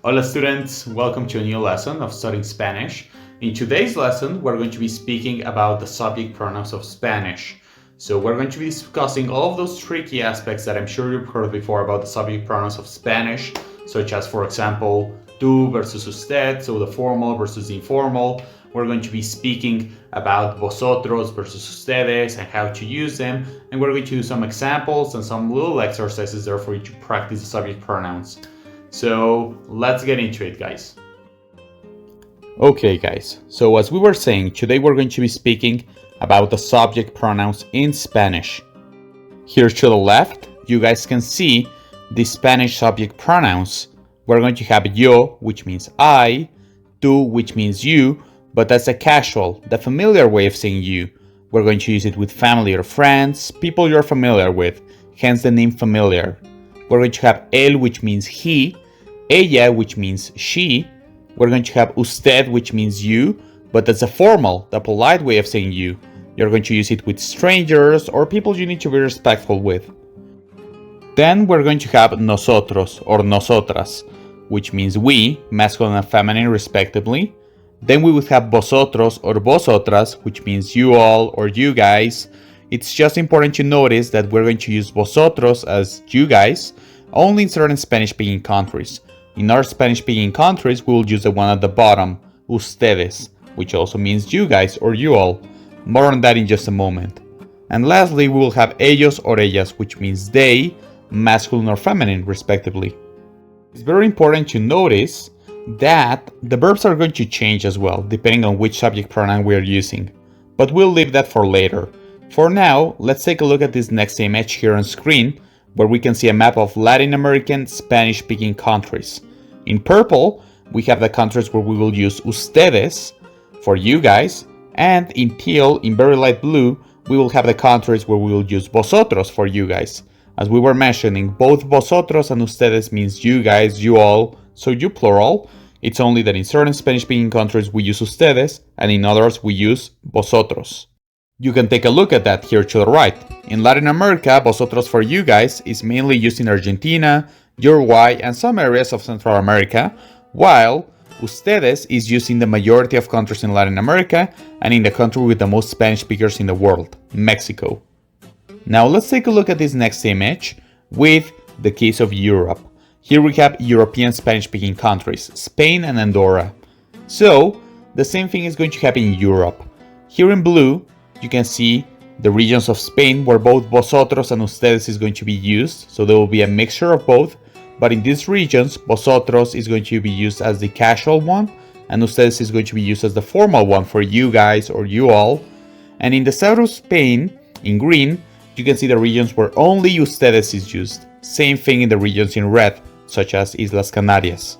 Hola students, welcome to a new lesson of studying Spanish. In today's lesson, we're going to be speaking about the subject pronouns of Spanish. So we're going to be discussing all of those tricky aspects that I'm sure you've heard before about the subject pronouns of Spanish, such as, for example, tú versus usted, so the formal versus the informal. We're going to be speaking about vosotros versus ustedes and how to use them, and we're going to do some examples and some little exercises there for you to practice the subject pronouns. So let's get into it, guys. Okay, guys, so as we were saying, today we're going to be speaking about the subject pronouns in Spanish. Here to the left, you guys can see the Spanish subject pronouns. We're going to have yo, which means I, tú, which means you, but that's a casual, the familiar way of saying you. We're going to use it with family or friends, people you're familiar with, hence the name familiar. We're going to have él, which means he, ella, which means she. We're going to have usted, which means you, but that's a formal, the polite way of saying you. You're going to use it with strangers or people you need to be respectful with. Then we're going to have nosotros or nosotras, which means we, masculine and feminine respectively. Then we would have vosotros or vosotras, which means you all or you guys. It's just important to notice that we're going to use vosotros as you guys only in certain Spanish-speaking countries. In our Spanish-speaking countries, we will use the one at the bottom, ustedes, which also means you guys or you all. More on that in just a moment. And lastly, we will have ellos or ellas, which means they, masculine or feminine, respectively. It's very important to notice that the verbs are going to change as well, depending on which subject pronoun we are using. But we'll leave that for later. For now, let's take a look at this next image here on screen, where we can see a map of Latin American Spanish-speaking countries. In purple, we have the countries where we will use ustedes for you guys, and in teal, in very light blue, we will have the countries where we will use vosotros for you guys. As we were mentioning, both vosotros and ustedes means you guys, you all, so you plural. It's only that in certain Spanish-speaking countries we use ustedes, and in others we use vosotros. You can take a look at that here to the right. In Latin America, vosotros for you guys is mainly used in Argentina, Uruguay, and some areas of Central America, while ustedes is used in the majority of countries in Latin America and in the country with the most Spanish speakers in the world, Mexico. Now let's take a look at this next image with the case of Europe. Here we have European Spanish-speaking countries, Spain and Andorra. So, the same thing is going to happen in Europe. Here in blue, you can see the regions of Spain where both vosotros and ustedes is going to be used, so there will be a mixture of both, but in these regions, vosotros is going to be used as the casual one, and ustedes is going to be used as the formal one for you guys or you all. And in the south of Spain, in green, you can see the regions where only ustedes is used. Same thing in the regions in red, such as Islas Canarias.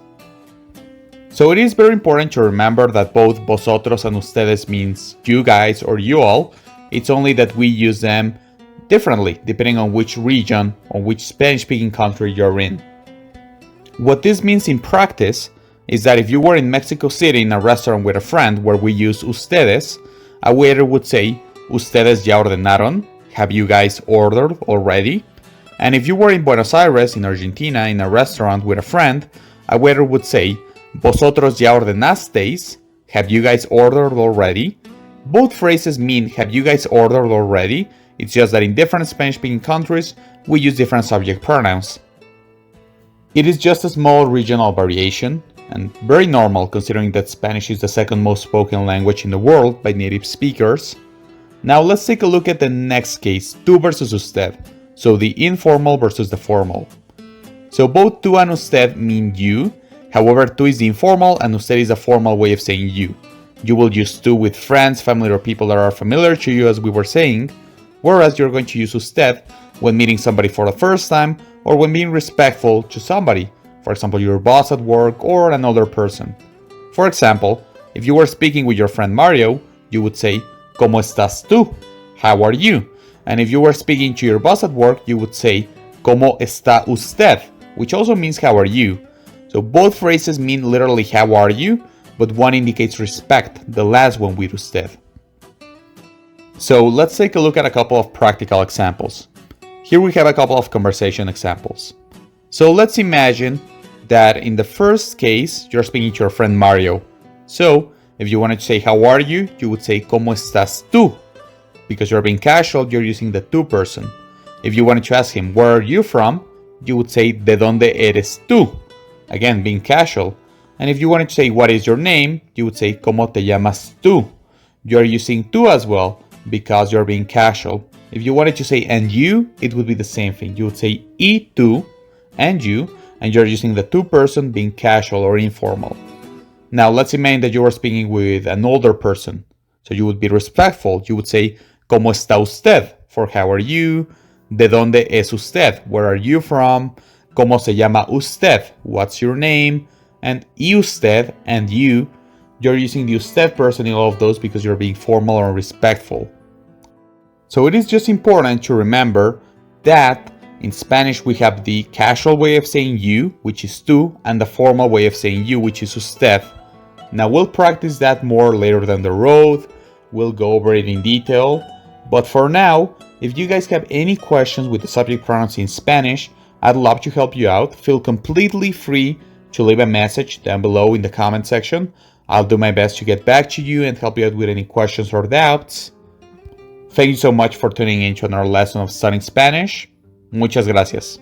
So it is very important to remember that both vosotros and ustedes means you guys or you all. It's only that we use them differently depending on which region or which Spanish-speaking country you're in. What this means in practice is that if you were in Mexico City in a restaurant with a friend where we use ustedes, a waiter would say, "Ustedes ya ordenaron?" Have you guys ordered already? And if you were in Buenos Aires in Argentina in a restaurant with a friend, a waiter would say, "Vosotros ya ordenasteis?" Have you guys ordered already? Both phrases mean have you guys ordered already? It's just that in different Spanish-speaking countries, we use different subject pronouns. It is just a small regional variation, and very normal considering that Spanish is the second most spoken language in the world by native speakers. Now let's take a look at the next case, tú versus usted, so the informal versus the formal. So both tú and usted mean you. However, tú is the informal and usted is a formal way of saying you. You will use tú with friends, family, or people that are familiar to you, as we were saying, whereas you're going to use usted when meeting somebody for the first time or when being respectful to somebody, for example, your boss at work or another person. For example, if you were speaking with your friend Mario, you would say, ¿Cómo estás tú? How are you? And if you were speaking to your boss at work, you would say, ¿Cómo está usted? Which also means how are you? So both phrases mean literally how are you, but one indicates respect, the last one with usted. So let's take a look at a couple of practical examples. Here we have a couple of conversation examples. So let's imagine that in the first case, you're speaking to your friend Mario. So, if you wanted to say how are you, you would say ¿Cómo estás tú? Because you're being casual, you're using the tú person. If you wanted to ask him where are you from, you would say ¿De dónde eres tú? Again, being casual. And if you wanted to say what is your name, you would say ¿Cómo te llamas tú? You're using tú as well because you're being casual. If you wanted to say and you, it would be the same thing. You would say y tú, and you, and you're using the tú person being casual or informal. Now let's imagine that you are speaking with an older person. So you would be respectful. You would say ¿Cómo está usted? For how are you? ¿De dónde es usted? Where are you from? ¿Cómo se llama usted? What's your name? And y usted and you, you're using the usted person in all of those because you're being formal or respectful. So it is just important to remember that in Spanish we have the casual way of saying you, which is tú, and the formal way of saying you, which is usted. Now we'll practice that more later down the road. We'll go over it in detail. But for now, if you guys have any questions with the subject pronouns in Spanish, I'd love to help you out. Feel completely free to leave a message down below in the comment section. I'll do my best to get back to you and help you out with any questions or doubts. Thank you so much for tuning in to another lesson of Studying Spanish. Muchas gracias.